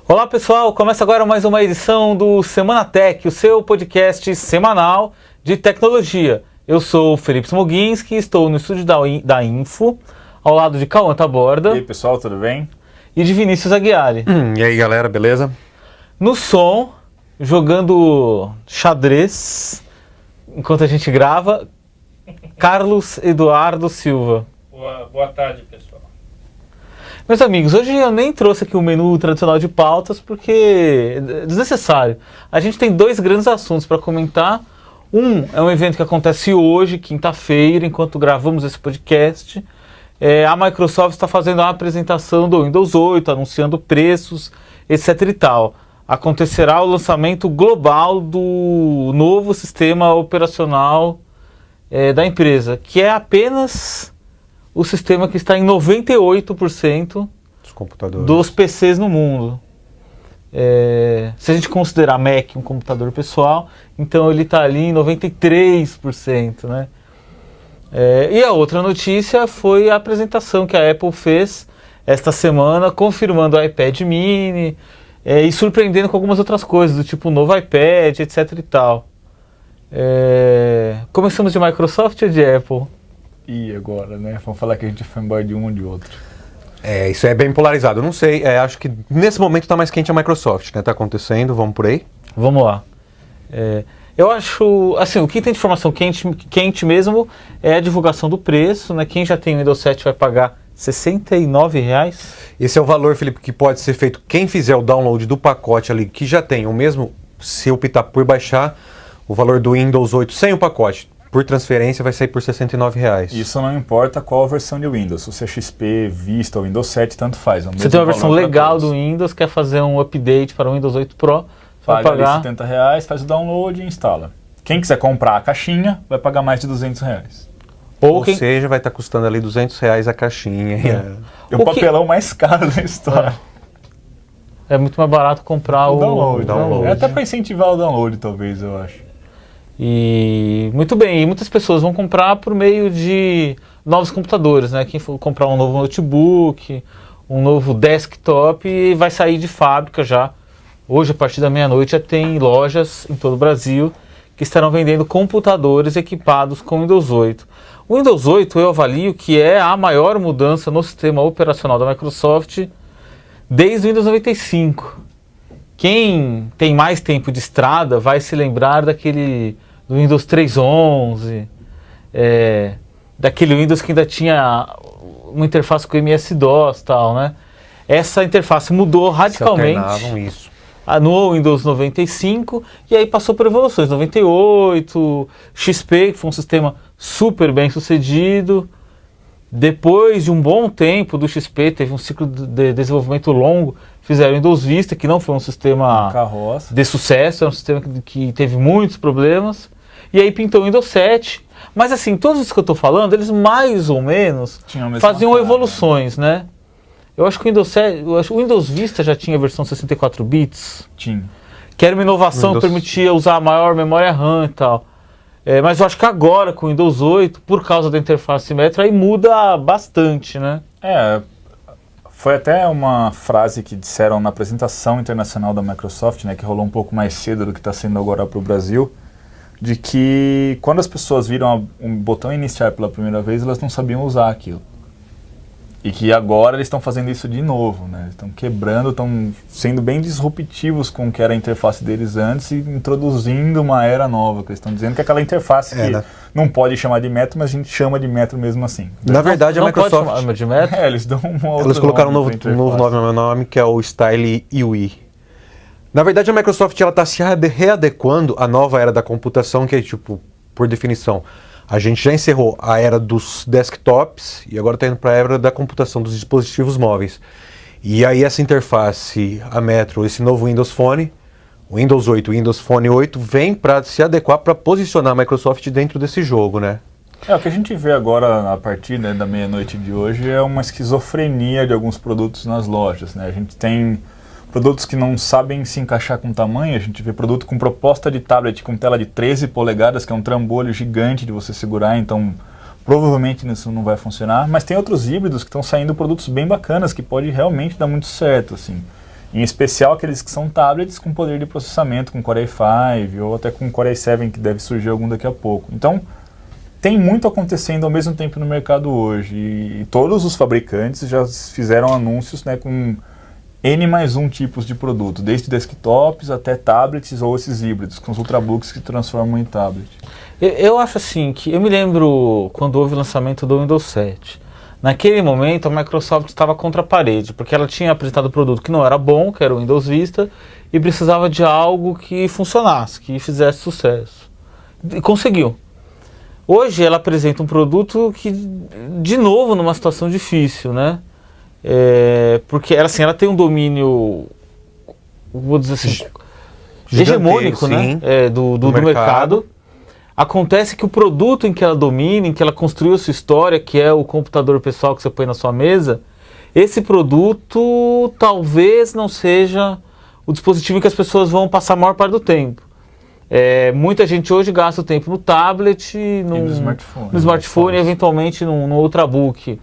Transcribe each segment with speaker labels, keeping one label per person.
Speaker 1: Olá pessoal, começa agora mais uma edição do Semana Tech, o seu podcast semanal de tecnologia. Eu sou o Felipe Smoginski, estou no estúdio da Info, ao lado de Cauã Taborda.
Speaker 2: E aí pessoal, tudo bem?
Speaker 1: E de Vinícius Aguiari.
Speaker 3: E aí galera, beleza?
Speaker 1: No som, jogando xadrez, enquanto a gente grava, Carlos Eduardo Silva.
Speaker 4: Boa tarde, pessoal.
Speaker 1: Meus amigos, hoje eu nem trouxe aqui o menu tradicional de pautas porque é desnecessário. A gente tem dois grandes assuntos para comentar. Um é um evento que acontece hoje, quinta-feira, enquanto gravamos esse podcast. A Microsoft está fazendo a apresentação do Windows 8, anunciando preços, etc e tal. Acontecerá o lançamento global do novo sistema operacional da empresa, que é apenas o sistema que está em 98% dos PCs no mundo. Se a gente considerar Mac um computador pessoal, então ele está ali em 93%, né? E a outra notícia foi a apresentação que a Apple fez esta semana, confirmando o iPad mini e surpreendendo com algumas outras coisas, do tipo o novo iPad, etc e tal. Começamos de Microsoft ou de Apple?
Speaker 2: E agora, né? Vamos falar que a gente foi embora de um ou de outro.
Speaker 3: Isso é bem polarizado. Eu não sei, acho que nesse momento está mais quente a Microsoft, né? Tá acontecendo, vamos por aí?
Speaker 1: Vamos lá. Eu acho, assim, o que tem de informação quente mesmo é a divulgação do preço, né? Quem já tem o Windows 7 vai pagar R$ 69,00.
Speaker 3: Esse é o valor, Felipe, que pode ser feito quem fizer o download do pacote ali, que já tem, ou mesmo se optar por baixar o valor do Windows 8 sem o pacote, por transferência vai sair por R$ 69,00.
Speaker 2: Isso não importa qual versão de Windows, se você é XP, Vista ou Windows 7, tanto faz.
Speaker 1: Você tem uma versão legal do Windows, quer fazer um update para o Windows 8 Pro, vai pagar
Speaker 2: R$ 70,00, faz o download e instala. Quem quiser comprar a caixinha vai pagar mais de R$ 200,00.
Speaker 3: Ou seja, vai estar custando ali R$ 200,00 a caixinha.
Speaker 2: É o papelão mais caro da história.
Speaker 1: É muito mais barato comprar o download.
Speaker 2: É até para incentivar o download, talvez, eu acho.
Speaker 1: E muito bem, e muitas pessoas vão comprar por meio de novos computadores, né? Quem for comprar um novo notebook, um novo desktop, vai sair de fábrica já. Hoje, a partir da meia-noite, já tem lojas em todo o Brasil que estarão vendendo computadores equipados com Windows 8. O Windows 8 eu avalio que é a maior mudança no sistema operacional da Microsoft desde o Windows 95. Quem tem mais tempo de estrada vai se lembrar do Windows 3.11, daquele Windows que ainda tinha uma interface com MS-DOS e tal, né? Essa interface mudou radicalmente no Windows 95 e aí passou por evoluções, 98, XP, que foi um sistema super bem sucedido. Depois de um bom tempo do XP, teve um ciclo de desenvolvimento longo, fizeram o Windows Vista, que não foi um sistema de sucesso, é um sistema que teve muitos problemas, e aí pintou o Windows 7. Mas assim, todos os que eu estou falando, eles mais ou menos faziam evoluções, né? Eu acho que o Windows Vista já tinha a versão 64 bits.
Speaker 2: Tinha.
Speaker 1: Que era uma inovação que permitia usar a maior memória RAM e tal. Mas eu acho que agora, com o Windows 8, por causa da interface Metro, aí muda bastante, né?
Speaker 2: Foi até uma frase que disseram na apresentação internacional da Microsoft, né, que rolou um pouco mais cedo do que está sendo agora para o Brasil, de que quando as pessoas viram um botão iniciar pela primeira vez, elas não sabiam usar aquilo. E que agora eles estão fazendo isso de novo, né? Estão quebrando, estão sendo bem disruptivos com o que era a interface deles antes e introduzindo uma era nova. Que eles estão dizendo que aquela interface que não pode chamar de Metro, mas a gente chama de Metro mesmo assim.
Speaker 3: Na verdade, a Microsoft...
Speaker 1: Pode chamar de Metro?
Speaker 2: Eles dão uma outra
Speaker 3: Eles colocaram um novo nome, que é o Style UI. Na verdade, a Microsoft está se readequando à nova era da computação, que é, tipo, por definição... A gente já encerrou a era dos desktops e agora está indo para a era da computação dos dispositivos móveis. E aí essa interface, a Metro, esse novo Windows Phone, o Windows 8, o Windows Phone 8, vem para se adequar para posicionar a Microsoft dentro desse jogo, né?
Speaker 2: O que a gente vê agora, a partir da meia-noite de hoje, é uma esquizofrenia de alguns produtos nas lojas, né? A gente tem produtos que não sabem se encaixar com tamanho, a gente vê produto com proposta de tablet com tela de 13 polegadas, que é um trambolho gigante de você segurar, então provavelmente isso não vai funcionar, mas tem outros híbridos que estão saindo produtos bem bacanas, que pode realmente dar muito certo, assim. Em especial aqueles que são tablets com poder de processamento, com Core i5 ou até com Core i7, que deve surgir algum daqui a pouco. Então, tem muito acontecendo ao mesmo tempo no mercado hoje. E todos os fabricantes já fizeram anúncios, né, com N+1 tipos de produto, desde desktops até tablets ou esses híbridos, com os ultrabooks que transformam em tablet.
Speaker 1: Eu acho assim, que eu me lembro quando houve o lançamento do Windows 7. Naquele momento, a Microsoft estava contra a parede, porque ela tinha apresentado um produto que não era bom, que era o Windows Vista, e precisava de algo que funcionasse, que fizesse sucesso. E conseguiu. Hoje ela apresenta um produto que, de novo, numa situação difícil, né? Porque assim, ela tem um domínio, vou dizer assim, hegemônico, né? Do mercado. Acontece que o produto em que ela domina, em que ela construiu sua história, que é o computador pessoal que você põe na sua mesa, esse produto talvez não seja o dispositivo em que as pessoas vão passar a maior parte do tempo. Muita gente hoje gasta o tempo no tablet, no smartphone e eventualmente no ultrabook,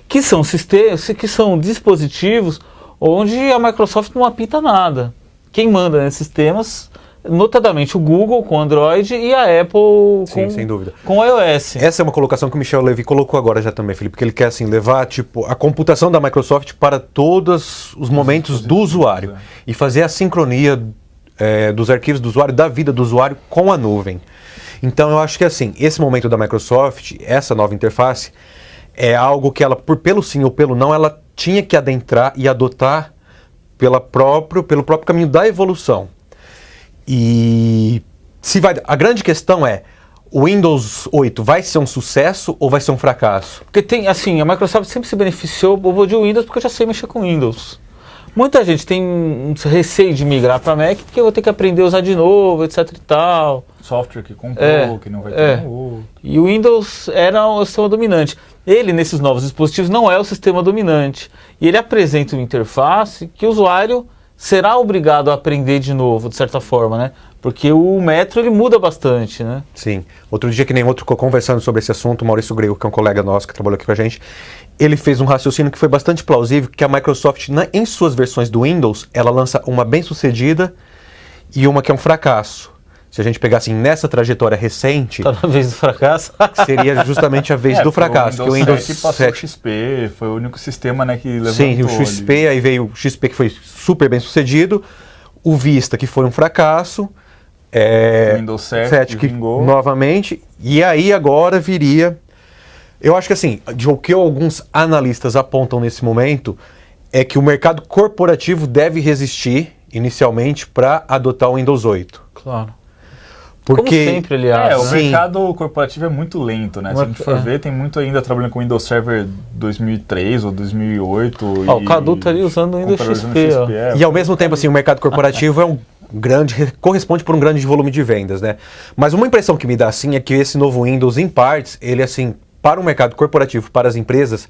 Speaker 1: que são sistemas, que são dispositivos onde a Microsoft não apita nada. Quem manda nesses sistemas, notadamente o Google com Android e a Apple
Speaker 3: sem dúvida,
Speaker 1: com iOS.
Speaker 3: Essa é uma colocação que o Michel Levy colocou agora já também, Felipe, porque ele quer assim, levar tipo, a computação da Microsoft para todos os momentos do usuário e fazer a sincronia dos arquivos do usuário, da vida do usuário com a nuvem. Então eu acho que assim, esse momento da Microsoft, essa nova interface, é algo que ela, pelo sim ou pelo não, ela tinha que adentrar e adotar pelo próprio caminho da evolução. E a grande questão é, o Windows 8 vai ser um sucesso ou vai ser um fracasso?
Speaker 1: Porque tem, assim, a Microsoft sempre se beneficiou de Windows porque eu já sei mexer com Windows. Muita gente tem um receio de migrar para Mac porque eu vou ter que aprender a usar de novo, etc e tal.
Speaker 2: Software que comprou, que não vai ter um outro.
Speaker 1: E o Windows era o sistema dominante. Ele, nesses novos dispositivos, não é o sistema dominante. E ele apresenta uma interface que o usuário será obrigado a aprender de novo, de certa forma, né? Porque o Metro, ele muda bastante, né?
Speaker 3: Sim. Outro dia, que nem outro, conversando sobre esse assunto, o Maurício Grego, que é um colega nosso que trabalhou aqui com a gente, ele fez um raciocínio que foi bastante plausível, que a Microsoft, em suas versões do Windows, ela lança uma bem-sucedida e uma que é um fracasso. Se a gente pegar assim, nessa trajetória recente...
Speaker 1: Tá na vez do fracasso?
Speaker 3: Seria justamente a vez do fracasso.
Speaker 2: O Windows 7 passou o XP, foi o único sistema, né, que levantou.
Speaker 3: Sim, o XP, ali. Aí veio o XP que foi super bem sucedido, o Vista que foi um fracasso, o
Speaker 2: Windows 7
Speaker 3: que
Speaker 2: vingou.
Speaker 3: Novamente, e aí agora viria... Eu acho que assim, o que alguns analistas apontam nesse momento é que o mercado corporativo deve resistir inicialmente para adotar o Windows 8.
Speaker 1: Claro.
Speaker 3: Porque,
Speaker 1: como sempre, aliás.
Speaker 2: O mercado corporativo é muito lento, né? Se a gente for ver, tem muito ainda trabalhando com Windows Server 2003 ou 2008.
Speaker 1: O Cadu tá ali usando o Windows XP.
Speaker 3: E ao mesmo tempo, assim, o mercado corporativo corresponde por um grande volume de vendas, né? Mas uma impressão que me dá, assim, é que esse novo Windows, em partes, ele, assim, para o mercado corporativo, para as empresas,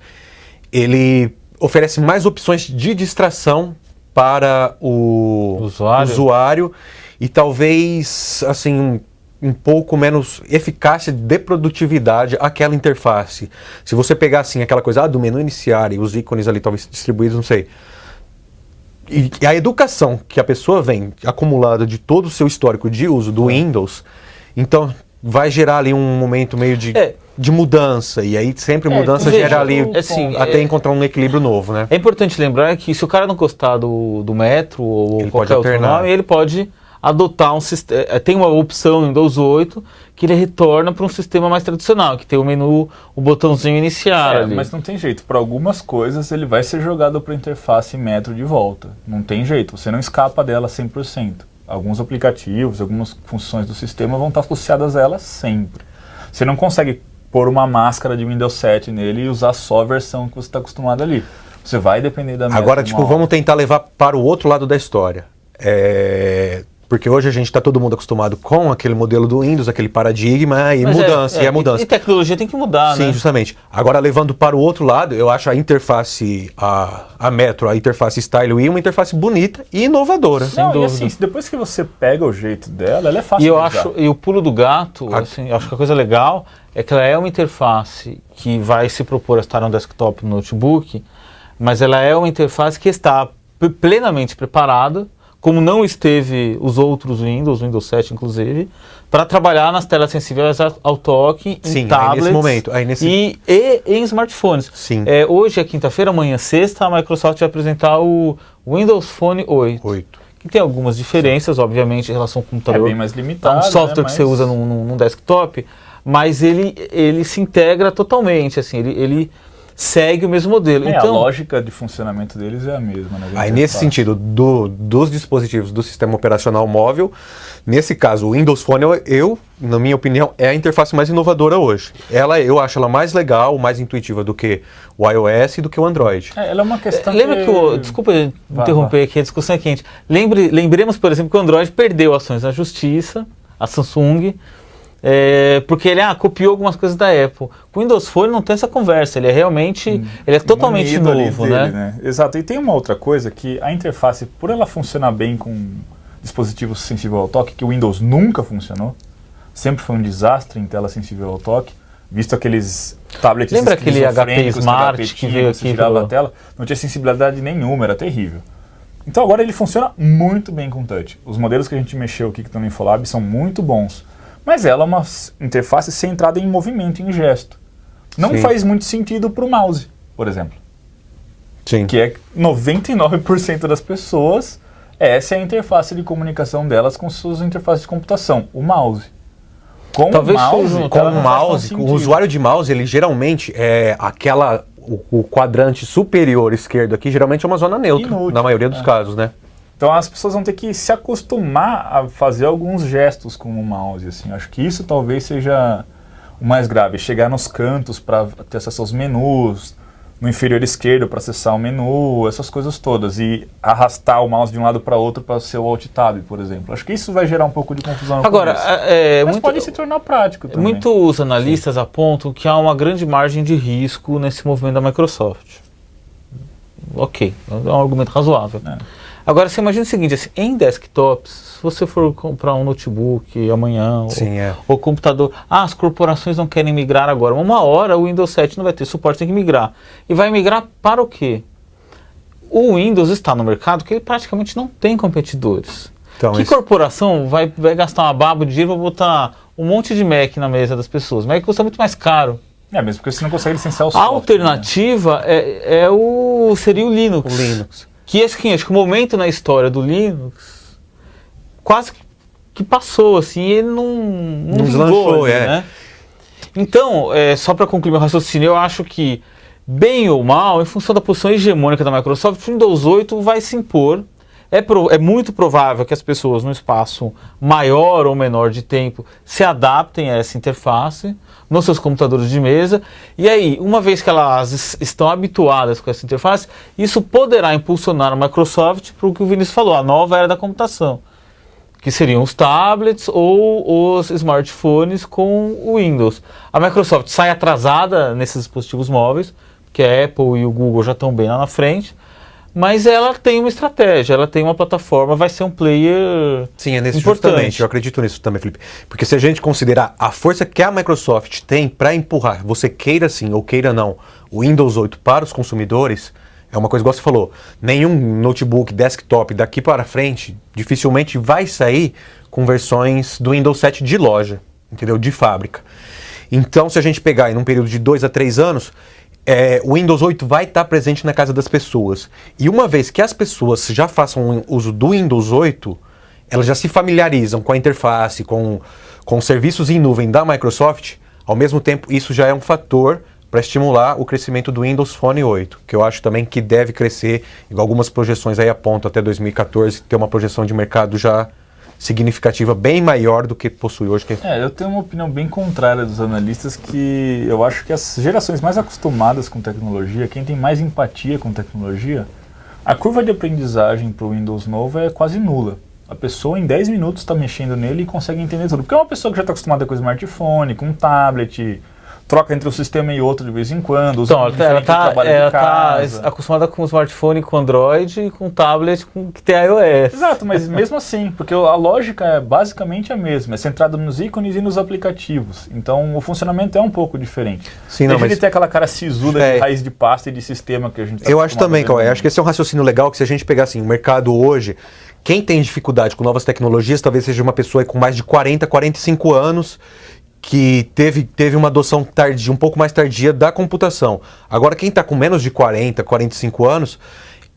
Speaker 3: ele oferece mais opções de distração para o usuário e talvez, assim, um pouco menos eficácia de produtividade aquela interface. Se você pegar, assim, aquela coisa do menu iniciar e os ícones ali talvez distribuídos, não sei. E a educação que a pessoa vem acumulada de todo o seu histórico de uso do Windows, então vai gerar ali um momento meio de mudança, e aí sempre mudança gera ali até encontrar um equilíbrio novo, né?
Speaker 1: É importante lembrar que se o cara não gostar do Metro ou
Speaker 3: ele
Speaker 1: qualquer outro nome, ele pode adotar um sistema. Tem uma opção no Windows 8 que ele retorna para um sistema mais tradicional, que tem o menu, o botãozinho iniciar ali.
Speaker 2: Mas não tem jeito, para algumas coisas ele vai ser jogado para a interface Metro de volta. Não tem jeito, você não escapa dela 100%. Alguns aplicativos, algumas funções do sistema vão estar associadas a ela sempre. Você não consegue pôr uma máscara de Windows 7 nele e usar só a versão que você está acostumado ali. Você vai depender da Metro.
Speaker 3: Agora, vamos tentar levar para o outro lado da história. Porque hoje a gente está todo mundo acostumado com aquele modelo do Windows, aquele paradigma e mudança.
Speaker 1: E tecnologia tem que mudar, né?
Speaker 3: Sim, justamente. Agora, levando para o outro lado, eu acho a interface, a Metro, a interface StyleWI, uma interface bonita e inovadora.
Speaker 2: Sem dúvida. E assim, depois que você pega o jeito dela, ela é fácil de usar.
Speaker 1: E o pulo do gato, assim, acho que a coisa legal é que ela é uma interface que vai se propor a estar no desktop, no notebook, mas ela é uma interface que está plenamente preparada, como não esteve os outros Windows 7 inclusive, para trabalhar nas telas sensíveis ao toque, em tablets e em smartphones.
Speaker 3: Sim.
Speaker 1: Hoje é quinta-feira, amanhã sexta, a Microsoft vai apresentar o Windows Phone 8. Que tem algumas diferenças, obviamente, em relação ao computador.
Speaker 2: É bem mais limitado.
Speaker 1: É um software que você usa num desktop, mas ele se integra totalmente, assim, ele segue o mesmo modelo.
Speaker 2: Então,
Speaker 1: a
Speaker 2: lógica de funcionamento deles é a mesma. Né?
Speaker 3: Aí nesse sentido, dos dispositivos do sistema operacional móvel, nesse caso, o Windows Phone, na minha opinião, é a interface mais inovadora hoje. Eu acho ela mais legal, mais intuitiva do que o iOS e do que o Android.
Speaker 2: Ela é uma questão
Speaker 1: Lembra desculpa interromper aqui, a discussão é quente. Lembremos, por exemplo, que o Android perdeu ações na justiça, a Samsung, porque ele copiou algumas coisas da Apple. Com o Windows Phone não tem essa conversa, ele é realmente, ele é totalmente novo, né?
Speaker 2: Exato, e tem uma outra coisa que a interface, por ela funcionar bem com dispositivos sensíveis ao toque, que o Windows nunca funcionou, sempre foi um desastre em tela sensível ao toque, visto aqueles tablets.
Speaker 1: Lembra aquele HP Smart que veio aqui?
Speaker 2: Tirava a tela, não tinha sensibilidade nenhuma, era terrível. Então agora ele funciona muito bem com touch. Os modelos que a gente mexeu aqui que estão no Infolab são muito bons. Mas ela é uma interface centrada em movimento, em gesto. Não faz muito sentido para o mouse, por exemplo.
Speaker 3: Sim.
Speaker 2: Que é 99% das pessoas, essa é a interface de comunicação delas com suas interfaces de computação, o mouse. Com o mouse,
Speaker 3: o usuário de mouse, ele geralmente é o quadrante superior esquerdo aqui, geralmente é uma zona neutra, inútil, na maioria dos casos, né?
Speaker 2: Então as pessoas vão ter que se acostumar a fazer alguns gestos com o mouse, assim. Acho que isso talvez seja o mais grave. Chegar nos cantos para ter acesso aos menus, no inferior esquerdo para acessar o menu, essas coisas todas. E arrastar o mouse de um lado para outro para ser o Alt Tab, por exemplo. Acho que isso vai gerar um pouco de confusão no
Speaker 1: Agora,
Speaker 2: mas pode se tornar prático também.
Speaker 1: Muitos analistas apontam que há uma grande margem de risco nesse movimento da Microsoft. Ok, é um argumento razoável. Agora, você imagina o seguinte, assim, em desktops, se você for comprar um notebook amanhã, ou computador, as corporações não querem migrar agora. Uma hora o Windows 7 não vai ter suporte, tem que migrar. E vai migrar para o quê? O Windows está no mercado que ele praticamente não tem competidores. Então, que corporação vai gastar uma baba de dinheiro para botar um monte de Mac na mesa das pessoas? Mac custa muito mais caro.
Speaker 2: Mesmo porque você não consegue licenciar o
Speaker 1: software. A alternativa seria o Linux. Que acho que o momento na história do Linux quase que passou, assim, ele não
Speaker 3: deslanchou,
Speaker 1: né? Então, só para concluir meu raciocínio, eu acho que, bem ou mal, em função da posição hegemônica da Microsoft, o Windows 8 vai se impor. É muito provável que as pessoas, num espaço maior ou menor de tempo, se adaptem a essa interface nos seus computadores de mesa. E aí, uma vez que elas estão habituadas com essa interface, isso poderá impulsionar a Microsoft para o que o Vinícius falou, a nova era da computação, que seriam os tablets ou os smartphones com o Windows. A Microsoft sai atrasada nesses dispositivos móveis, que a Apple e o Google já estão bem lá na frente, mas ela tem uma estratégia, ela tem uma plataforma, vai ser um player importante.
Speaker 3: Justamente, eu acredito nisso também, Felipe. Porque se a gente considerar a força que a Microsoft tem para empurrar, você queira sim ou queira não, o Windows 8 para os consumidores, é uma coisa igual você falou, nenhum notebook, desktop daqui para frente dificilmente vai sair com versões do Windows 7 de loja, entendeu? De fábrica. Então, se a gente pegar em um período de 2 a 3 anos, o Windows 8 vai estar presente na casa das pessoas. E uma vez que as pessoas já façam uso do Windows 8, elas já se familiarizam com a interface, com serviços em nuvem da Microsoft, ao mesmo tempo isso já é um fator para estimular o crescimento do Windows Phone 8, que eu acho também que deve crescer, igual algumas projeções aí apontam até 2014, ter uma projeção de mercado já significativa, bem maior do que possui hoje.
Speaker 2: Eu tenho uma opinião bem contrária dos analistas, que eu acho que as gerações mais acostumadas com tecnologia, quem tem mais empatia com tecnologia, a curva de aprendizagem para o Windows novo é quase nula. A pessoa em 10 minutos está mexendo nele e consegue entender tudo. Porque é uma pessoa que já está acostumada com smartphone, com tablet, troca entre um sistema e outro de vez em quando, usa
Speaker 1: Então, ela tá acostumada com o smartphone, com Android, com tablet que tem iOS.
Speaker 2: Exato, mas mesmo assim, porque a lógica é basicamente a mesma, é centrada nos ícones e nos aplicativos. Então, o funcionamento é um pouco diferente.
Speaker 3: Sim,
Speaker 2: Deixa de ter aquela cara sisuda de raiz de pasta e de sistema que a gente tá
Speaker 3: Eu acho também, Cauê, acho que esse é um raciocínio legal, que se a gente pegar assim, o mercado hoje, quem tem dificuldade com novas tecnologias, talvez seja uma pessoa com mais de 40, 45 anos, que teve uma adoção tardia, um pouco mais tardia da computação. Agora, quem está com menos de 40, 45 anos,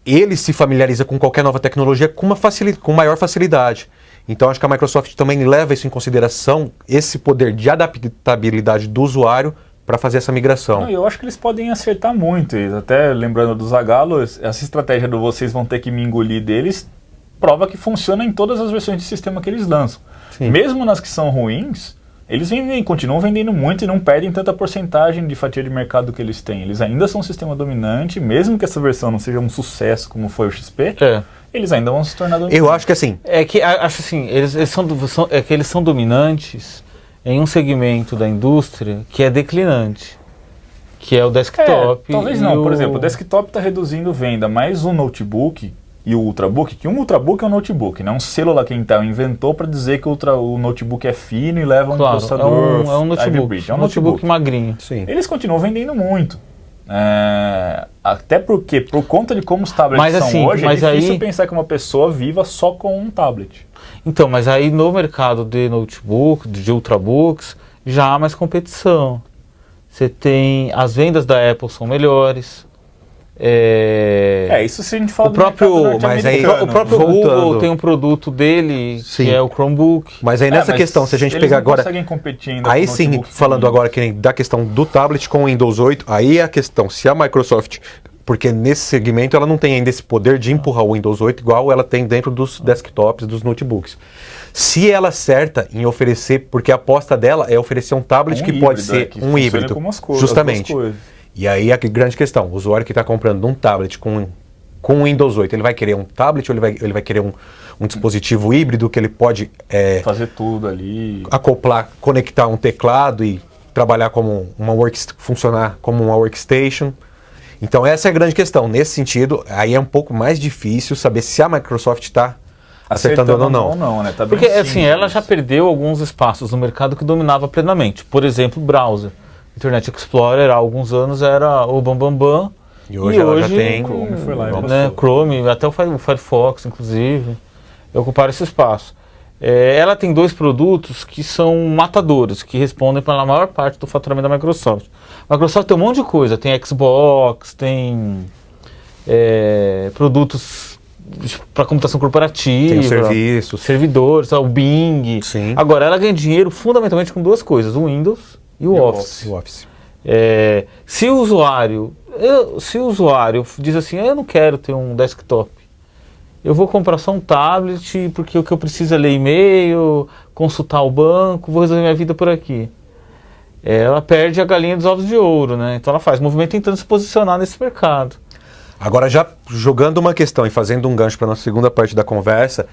Speaker 3: ele se familiariza com qualquer nova tecnologia com maior facilidade. Então, acho que a Microsoft também leva isso em consideração, esse poder de adaptabilidade do usuário para fazer essa migração.
Speaker 2: Não, eu acho que eles podem acertar muito. E até lembrando do Zagallo, essa estratégia do vocês vão ter que me engolir deles, prova que funciona em todas as versões de sistema que eles lançam.
Speaker 3: Sim.
Speaker 2: Mesmo nas que são ruins, eles continuam vendendo muito e não perdem tanta porcentagem de fatia de mercado que eles têm. Eles ainda são um sistema dominante, mesmo que essa versão não seja um sucesso como foi o XP, eles ainda vão se tornar dominantes.
Speaker 3: Eu acho que assim...
Speaker 1: Acho assim, eles são dominantes em um segmento da indústria que é declinante, que é o desktop.
Speaker 2: Talvez não, por exemplo, o desktop está reduzindo venda, mas o notebook... E o Ultrabook, que um Ultrabook é um notebook, não é um celular que Intel inventou para dizer que o notebook é fino e leva um processador.
Speaker 1: É um notebook,
Speaker 2: é um notebook
Speaker 1: magrinho.
Speaker 3: Sim.
Speaker 2: Eles continuam vendendo muito. Até porque, por conta de como os tablets são hoje, é difícil pensar que uma pessoa viva só com um tablet.
Speaker 1: Então, mas aí no mercado de notebook, de Ultrabooks, já há mais competição. Você tem... As vendas da Apple são melhores.
Speaker 2: Isso se a gente fala
Speaker 3: do próprio, mas aí
Speaker 1: o próprio Google tem um produto dele,
Speaker 3: sim,
Speaker 1: que é o Chromebook.
Speaker 3: Mas aí nessa questão, se a gente pegar agora,
Speaker 2: conseguem competir ainda
Speaker 3: aí sim, falando agora que da questão do tablet com o Windows 8, aí é a questão, se a Microsoft, porque nesse segmento ela não tem ainda esse poder de empurrar o Windows 8 igual ela tem dentro dos desktops, dos notebooks. Se ela acerta em oferecer, porque a aposta dela é oferecer um tablet que pode ser um híbrido, justamente. E aí a grande questão, o usuário que está comprando um tablet com Windows 8, ele vai querer um tablet ou ele vai querer um dispositivo híbrido que ele pode
Speaker 2: fazer tudo ali,
Speaker 3: acoplar, conectar um teclado e trabalhar como funcionar como uma workstation. Então essa é a grande questão. Nesse sentido, aí é um pouco mais difícil saber se a Microsoft está acertando ou não.
Speaker 2: Né? Tá
Speaker 1: porque assim, ela já perdeu alguns espaços no mercado que dominava plenamente. Por exemplo, o browser. Internet Explorer há alguns anos era o bambambam.
Speaker 3: E hoje ela já tem
Speaker 2: Chrome, foi lá
Speaker 1: Chrome, até o Firefox, inclusive, ocuparam esse espaço. Ela tem dois produtos que são matadores, que respondem pela maior parte do faturamento da Microsoft. A Microsoft tem um monte de coisa, tem Xbox, tem produtos para computação corporativa,
Speaker 3: tem serviços,
Speaker 1: servidores, o Bing.
Speaker 3: Sim.
Speaker 1: Agora, ela ganha dinheiro fundamentalmente com duas coisas, o Windows e o Office. Se o usuário diz assim, eu não quero ter um desktop, eu vou comprar só um tablet porque o que eu preciso é ler e-mail, consultar o banco, vou resolver minha vida por aqui. Ela perde a galinha dos ovos de ouro, né? Então ela faz movimento tentando se posicionar nesse mercado.
Speaker 3: Agora, já jogando uma questão e fazendo um gancho para a nossa segunda parte da conversa,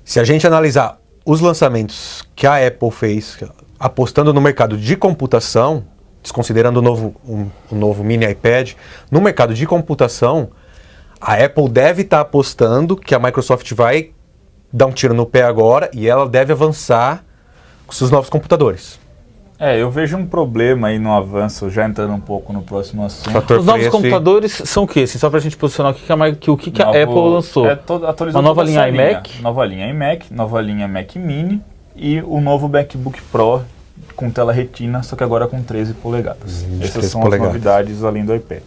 Speaker 3: se a gente analisar os lançamentos que a Apple fez apostando no mercado de computação, desconsiderando o novo mini iPad, no mercado de computação, a Apple deve estar apostando que a Microsoft vai dar um tiro no pé agora e ela deve avançar com seus novos computadores.
Speaker 2: Eu vejo um problema aí no avanço, já entrando um pouco no próximo assunto.
Speaker 1: Os novos computadores são o quê? Assim, só para a gente posicionar o que a Apple lançou.
Speaker 2: Atualizou
Speaker 1: uma nova linha iMac?
Speaker 2: Nova linha iMac, nova linha Mac Mini e o novo MacBook Pro com tela retina, só que agora com 13 polegadas. Essas são as novidades além do iPad.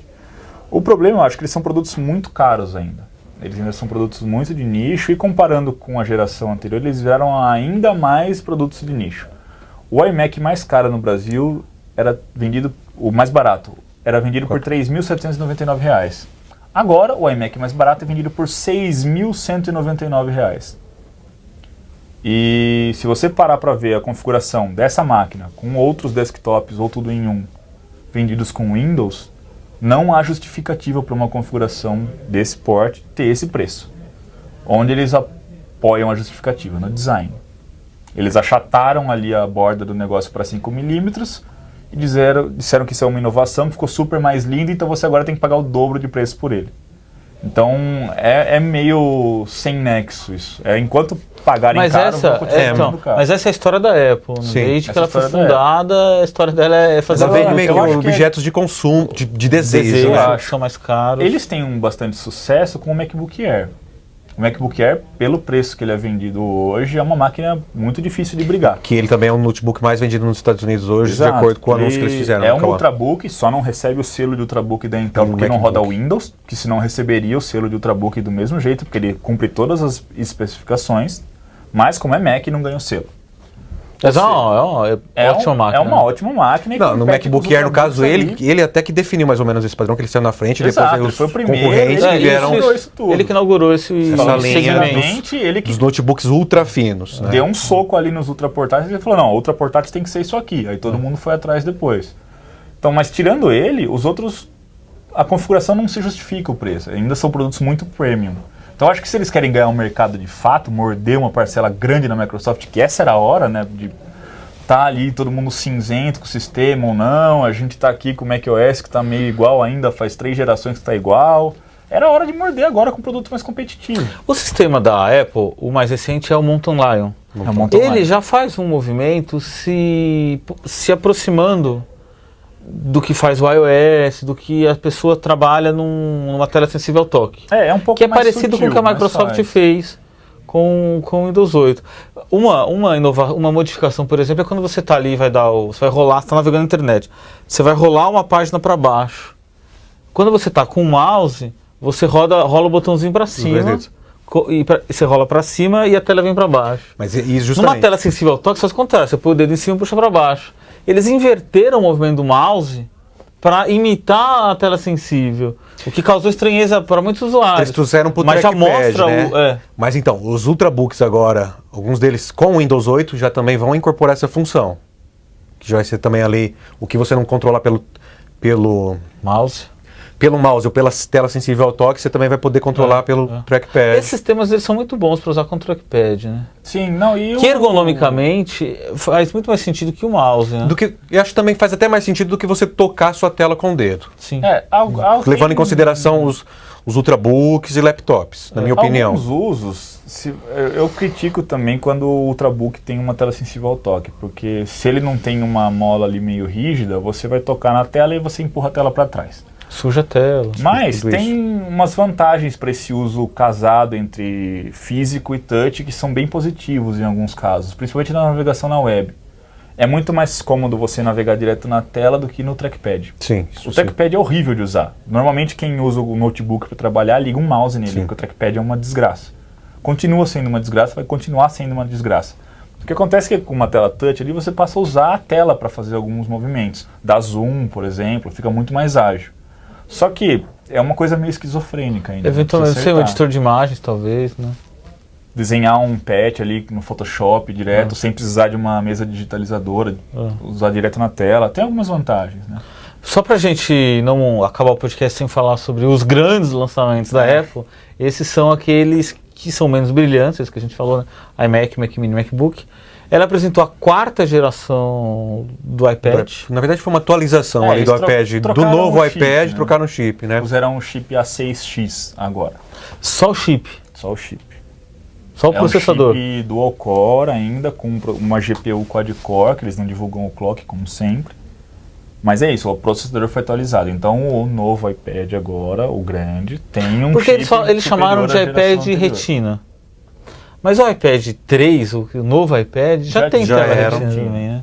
Speaker 2: O problema, eu acho que eles são produtos muito caros ainda. Eles ainda são produtos muito de nicho e comparando com a geração anterior, eles vieram ainda mais produtos de nicho. O iMac mais caro no Brasil era vendido, o mais barato, era vendido por R$ 3.799. Agora, o iMac mais barato é vendido por R$ 6.199. E se você parar para ver a configuração dessa máquina com outros desktops ou tudo em um vendidos com Windows, não há justificativa para uma configuração desse porte ter esse preço. Onde eles apoiam a justificativa? No design. Eles achataram ali a borda do negócio para 5 mm e disseram que isso é uma inovação, que ficou super mais lindo, então você agora tem que pagar o dobro de preço por ele. Então é meio sem nexo isso. Enquanto pagarem caro, vão continuar dando caro.
Speaker 1: Mas essa é a história da Apple. Né? Desde que ela foi fundada, a história dela é fazer
Speaker 3: meio objetos de consumo, de desejo.
Speaker 1: Eu acho que são mais caros.
Speaker 2: Eles têm bastante sucesso com o MacBook Air. O MacBook Air, pelo preço que ele é vendido hoje, é uma máquina muito difícil de brigar.
Speaker 3: Que ele também é o notebook mais vendido nos Estados Unidos hoje, de acordo com o anúncio que eles fizeram.
Speaker 2: É um Ultrabook, só não recebe o selo de Ultrabook da Intel porque não roda Windows, que senão receberia o selo de Ultrabook do mesmo jeito, porque ele cumpre todas as especificações, mas como é Mac, não ganha o selo.
Speaker 1: Mas ótima máquina.
Speaker 2: É uma ótima máquina.
Speaker 3: Não, no MacBook Air, no caso, ele até que definiu mais ou menos esse padrão, que ele saiu na frente,
Speaker 2: Exato,
Speaker 3: depois os
Speaker 2: foi o primeiro,
Speaker 3: concorrentes que vieram...
Speaker 1: Ele que inaugurou esse
Speaker 3: segmento.
Speaker 2: Ele que
Speaker 3: dos notebooks ultra finos. Né?
Speaker 2: Deu um soco ali nos ultra portáteis e ele falou, não, ultra portátil tem que ser isso aqui. Aí todo mundo foi atrás depois. Então, mas tirando ele, os outros, a configuração não se justifica o preço. Ainda são produtos muito premium. Então, acho que se eles querem ganhar um mercado de fato, morder uma parcela grande na Microsoft, que essa era a hora, né, de tá ali todo mundo cinzento com o sistema ou não, a gente tá aqui com o macOS que tá meio igual ainda, faz 3 gerações que tá igual. Era hora de morder agora com um produto mais competitivo.
Speaker 1: O sistema da Apple, o mais recente, é o Mountain Lion. Ele já faz um movimento se aproximando do que faz o iOS, do que a pessoa trabalha numa tela sensível ao toque.
Speaker 2: É um pouco
Speaker 1: que é
Speaker 2: mais
Speaker 1: parecido
Speaker 2: sutil,
Speaker 1: com o que a Microsoft fez com o Windows 8. Uma modificação, por exemplo, é quando você está ali, você vai rolar, você está navegando na internet, você vai rolar uma página para baixo. Quando você está com o mouse, você rola o botãozinho para cima, você rola para cima e a tela vem para baixo.
Speaker 3: Mas justamente...
Speaker 1: Numa tela sensível ao toque, faz o contrário, você põe o dedo em cima e puxa para baixo. Eles inverteram o movimento do mouse para imitar a tela sensível, o que causou estranheza para muitos usuários.
Speaker 3: Eles trouxeram para o
Speaker 1: trackpad,
Speaker 3: já mostra né? Mas então, os Ultrabooks agora, alguns deles com o Windows 8 já também vão incorporar essa função, que já vai ser também ali o que você não controla pelo
Speaker 1: mouse.
Speaker 3: Pelo mouse ou pela tela sensível ao toque, você também vai poder controlar pelo trackpad.
Speaker 1: Esses sistemas eles são muito bons para usar com o trackpad, né?
Speaker 2: Sim, não,
Speaker 1: que ergonomicamente faz muito mais sentido que o mouse, né?
Speaker 3: Eu acho que também faz até mais sentido do que você tocar a sua tela com o dedo.
Speaker 1: Sim.
Speaker 3: Levando em consideração os Ultrabooks e laptops, na minha opinião.
Speaker 2: Alguns usos, eu critico também quando o Ultrabook tem uma tela sensível ao toque, porque se ele não tem uma mola ali meio rígida, você vai tocar na tela e você empurra a tela para trás.
Speaker 1: Suja a tela.
Speaker 2: Mas tem umas vantagens para esse uso casado entre físico e touch que são bem positivos em alguns casos, principalmente na navegação na web. É muito mais cômodo você navegar direto na tela do que no trackpad.
Speaker 3: Sim.
Speaker 2: O trackpad é horrível de usar. Normalmente quem usa o notebook para trabalhar liga um mouse nele, porque o trackpad é uma desgraça. Continua sendo uma desgraça, vai continuar sendo uma desgraça. O que acontece é que com uma tela touch ali você passa a usar a tela para fazer alguns movimentos. Dá zoom, por exemplo, fica muito mais ágil. Só que é uma coisa meio esquizofrênica ainda.
Speaker 1: Eventualmente, ser um editor de imagens, talvez, né?
Speaker 2: Desenhar um patch ali no Photoshop direto, sem precisar de uma mesa digitalizadora, usar direto na tela. Tem algumas vantagens, né?
Speaker 1: Só pra gente não acabar o podcast sem falar sobre os grandes lançamentos da Apple, esses são aqueles que são menos brilhantes, esses que a gente falou, né? iMac, Mac Mini, MacBook. Ela apresentou a 4ª geração do iPad.
Speaker 3: Na verdade foi uma atualização ali do iPad, do novo iPad, né? Trocaram o chip, né?
Speaker 2: Usaram um chip A6X agora.
Speaker 1: Só o chip?
Speaker 2: Só o chip.
Speaker 1: Só o processador?
Speaker 2: É um chip dual core ainda, com uma GPU quad-core, que eles não divulgam o clock, como sempre. Mas é isso, o processador foi atualizado. Então o novo iPad agora, o grande, tem um
Speaker 1: porque
Speaker 2: chip
Speaker 1: eles chamaram de iPad Retina. Mas o iPad 3, o novo iPad, já tem tela Retina também, né?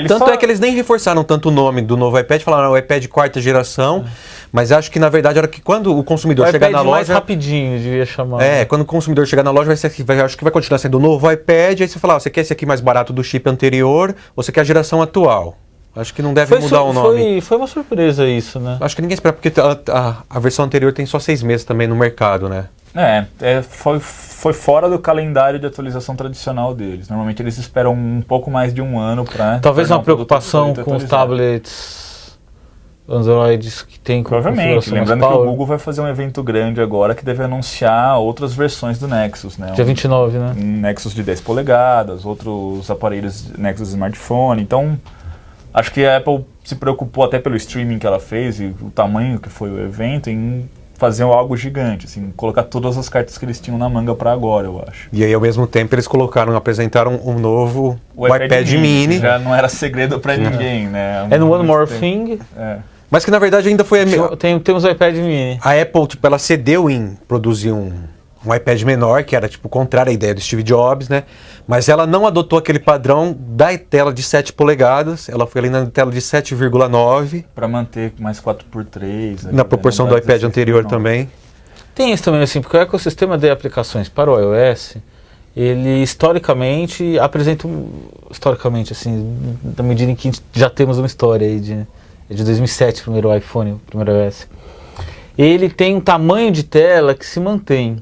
Speaker 3: Tanto é que eles nem reforçaram tanto o nome do novo iPad, falaram o iPad 4ª geração, mas acho que na verdade era que quando o consumidor chegar na loja...
Speaker 1: mais rapidinho, devia chamar.
Speaker 3: Quando o consumidor chegar na loja, acho que vai continuar sendo o novo iPad, aí você fala, você quer esse aqui mais barato do chip anterior, ou você quer a geração atual? Acho que não deve mudar o nome.
Speaker 1: Foi uma surpresa isso, né?
Speaker 3: Acho que ninguém espera, porque a versão anterior tem só 6 meses também no mercado, né?
Speaker 2: Foi fora do calendário de atualização tradicional deles. Normalmente eles esperam um pouco mais de um ano para...
Speaker 1: Talvez uma preocupação com os tablets Androids que tem com
Speaker 2: provavelmente, lembrando que o Google vai fazer um evento grande agora que deve anunciar outras versões do Nexus, né?
Speaker 1: Dia 29, né?
Speaker 2: Um Nexus de 10 polegadas, outros aparelhos Nexus Smartphone. Então, Acho que a Apple se preocupou até pelo streaming que ela fez e o tamanho que foi o evento em fazer algo gigante, assim, colocar todas as cartas que eles tinham na manga para agora, eu acho.
Speaker 3: E aí, ao mesmo tempo, eles apresentaram um novo iPad mini.
Speaker 2: Já não era segredo para ninguém, né?
Speaker 1: É no One More Thing.
Speaker 3: Mas que, na verdade, ainda foi...
Speaker 1: Temos o iPad mini.
Speaker 3: A Apple, tipo, ela cedeu em produzir um iPad menor, que era, tipo, contrário à ideia do Steve Jobs, né? Mas ela não adotou aquele padrão da tela de 7 polegadas, ela foi ali na tela de 7,9.
Speaker 2: Para manter mais 4x3.
Speaker 3: Na proporção do iPad anterior também.
Speaker 1: Tem isso também, assim, porque o ecossistema de aplicações para o iOS, ele historicamente apresenta, assim, na medida em que já temos uma história aí de 2007, o primeiro iPhone, o primeiro iOS. Ele tem um tamanho de tela que se mantém.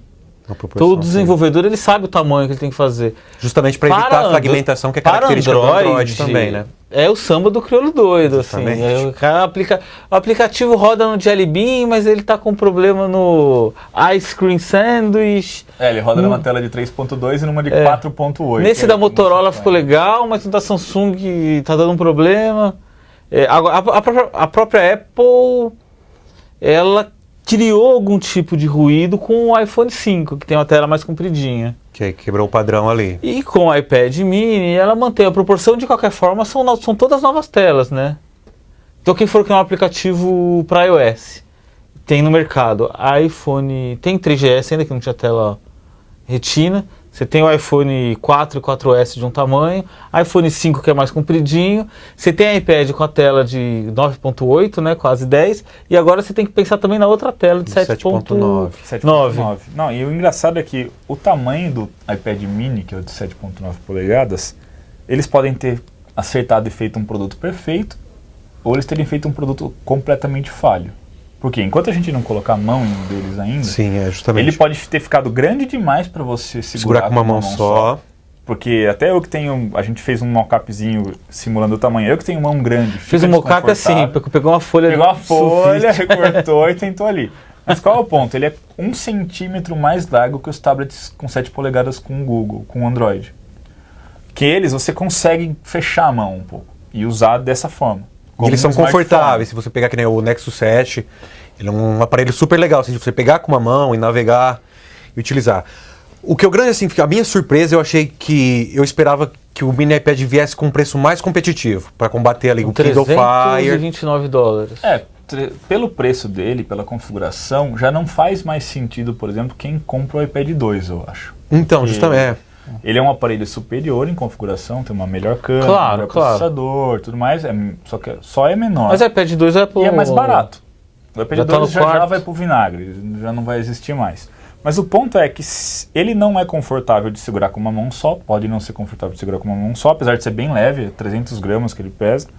Speaker 1: Todo desenvolvedor ele sabe o tamanho que ele tem que fazer.
Speaker 3: Justamente para evitar a fragmentação, que é característica do Android também, né?
Speaker 1: É o samba do crioulo doido, assim. O cara o aplicativo roda no Jelly Bean, mas ele tá com problema no Ice Cream Sandwich.
Speaker 2: Ele roda numa tela de 3.2 e numa de 4.8.
Speaker 1: Nesse da Motorola ficou legal, mas no da Samsung tá dando um problema. A própria Apple, ela criou algum tipo de ruído com o iPhone 5, que tem uma tela mais compridinha.
Speaker 3: Que quebrou o padrão ali.
Speaker 1: E com o iPad mini, ela mantém a proporção, de qualquer forma, são todas novas telas, né? Então quem for criar um aplicativo para iOS, tem no mercado iPhone, tem 3GS ainda que não tinha tela retina, você tem o iPhone 4 e 4S de um tamanho, iPhone 5 que é mais compridinho, você tem iPad com a tela de 9.8, né, quase 10, e agora você tem que pensar também na outra tela de 7.9.
Speaker 2: 7.9. Não, e o engraçado é que o tamanho do iPad mini, que é o de 7.9 polegadas, eles podem ter acertado e feito um produto perfeito, ou eles terem feito um produto completamente falho. Porque enquanto a gente não colocar a mão em um deles ainda,
Speaker 3: sim, justamente.
Speaker 2: ele pode ter ficado grande demais para você segurar
Speaker 3: com uma mão só.
Speaker 2: Porque até eu que tenho, a gente fez um mocapzinho simulando o tamanho, eu que tenho mão grande.
Speaker 1: Fiz um mocap assim, pegou uma folha.
Speaker 2: Pegou uma folha, recortou e tentou ali. Mas qual é o ponto? Ele é 1 centímetro mais largo que os tablets com 7 polegadas com o Google, com o Android. Que eles, você consegue fechar a mão um pouco e usar dessa forma.
Speaker 3: E eles são confortáveis, se você pegar que nem o Nexus 7, ele é um aparelho super legal, assim, de você pegar com uma mão e navegar e utilizar. O que eu grande, assim, a minha surpresa, eu esperava que o mini iPad viesse com um preço mais competitivo, para combater ali o Kindle Fire.
Speaker 1: $329.
Speaker 2: Pelo preço dele, pela configuração, já não faz mais sentido, por exemplo, quem compra o iPad 2, eu acho.
Speaker 3: Então, justamente.
Speaker 2: Ele é um aparelho superior em configuração, tem uma melhor câmera, melhor processador, tudo mais, só é menor.
Speaker 1: Mas o iPad 2 é
Speaker 2: e é mais barato. O iPad 2 já vai pro vinagre, já não vai existir mais. Mas o ponto é que ele não é confortável de segurar com uma mão só, pode não ser confortável de segurar com uma mão só, apesar de ser bem leve, 300 gramas que ele pesa.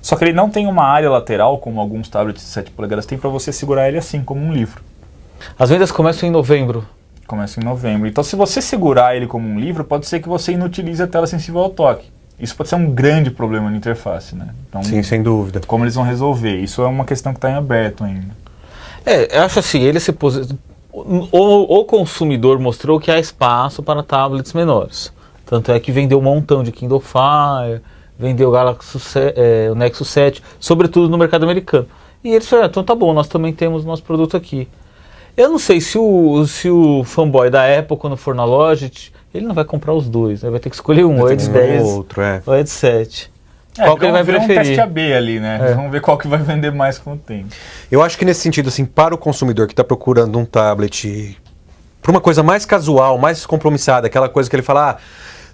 Speaker 2: Só que ele não tem uma área lateral, como alguns tablets de 7 polegadas tem, para você segurar ele assim, como um livro.
Speaker 1: As vendas começam em novembro.
Speaker 2: Começa em novembro. Então, se você segurar ele como um livro, pode ser que você inutilize a tela sensível ao toque. Isso pode ser um grande problema na interface, né? Então,
Speaker 3: sim, sem dúvida.
Speaker 2: Como eles vão resolver? Isso é uma questão que está em aberto ainda.
Speaker 1: Eu acho assim, o consumidor mostrou que há espaço para tablets menores. Tanto é que vendeu um montão de Kindle Fire, vendeu o Nexus 7, sobretudo no mercado americano. E eles falaram, então tá bom, nós também temos nosso produto aqui. Eu não sei se o fanboy da Apple, quando for na loja, ele não vai comprar os dois, né? Vai ter que escolher um, ou é de 10 ou é de 7. Qual que ele vai preferir?
Speaker 2: Um teste AB ali, né? Vamos ver qual que vai vender mais com o tempo.
Speaker 3: Eu acho que nesse sentido, assim, para o consumidor que está procurando um tablet para uma coisa mais casual, mais descompromissada, aquela coisa que ele fala,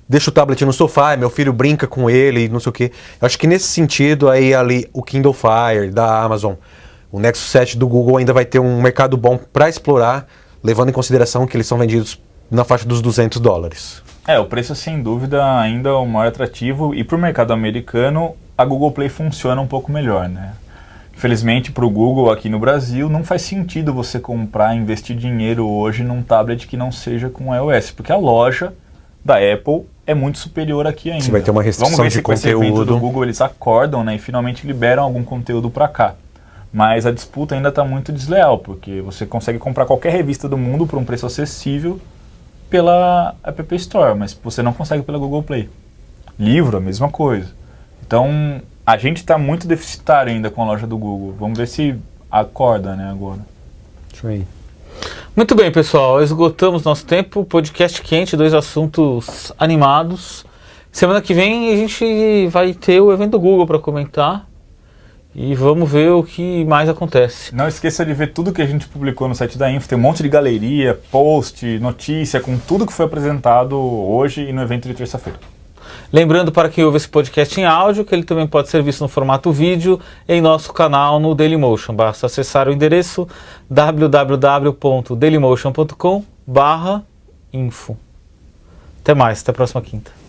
Speaker 3: deixa o tablet no sofá, meu filho brinca com ele, não sei o quê. Eu acho que nesse sentido, aí ali o Kindle Fire da Amazon, o Nexus 7 do Google ainda vai ter um mercado bom para explorar, levando em consideração que eles são vendidos na faixa dos $200.
Speaker 2: O preço sem dúvida ainda é o maior atrativo, e para o mercado americano a Google Play funciona um pouco melhor, né? Infelizmente para o Google aqui no Brasil não faz sentido você comprar, investir dinheiro hoje num tablet que não seja com iOS, porque a loja da Apple é muito superior aqui ainda.
Speaker 3: Você vai ter uma restrição
Speaker 2: Vamos ver
Speaker 3: de
Speaker 2: se com esse evento
Speaker 3: conteúdo
Speaker 2: do Google eles acordam, né, e finalmente liberam algum conteúdo para cá. Mas a disputa ainda está muito desleal, porque você consegue comprar qualquer revista do mundo por um preço acessível pela App Store, mas você não consegue pela Google Play. Livro, a mesma coisa. Então, A gente está muito deficitário ainda com a loja do Google. Vamos ver se acorda, né, agora.
Speaker 3: Isso aí.
Speaker 1: Muito bem, pessoal, esgotamos nosso tempo, podcast quente, 2 assuntos animados. Semana que vem a gente vai ter o evento do Google para comentar e vamos ver o que mais acontece.
Speaker 2: Não esqueça de ver tudo que a gente publicou no site da Info, tem um monte de galeria, post, notícia, com tudo que foi apresentado hoje e no evento de terça-feira.
Speaker 1: Lembrando para quem ouve esse podcast em áudio que ele também pode ser visto no formato vídeo em nosso canal no Dailymotion. Basta acessar o endereço www.dailymotion.com/info. Até mais, até a próxima quinta.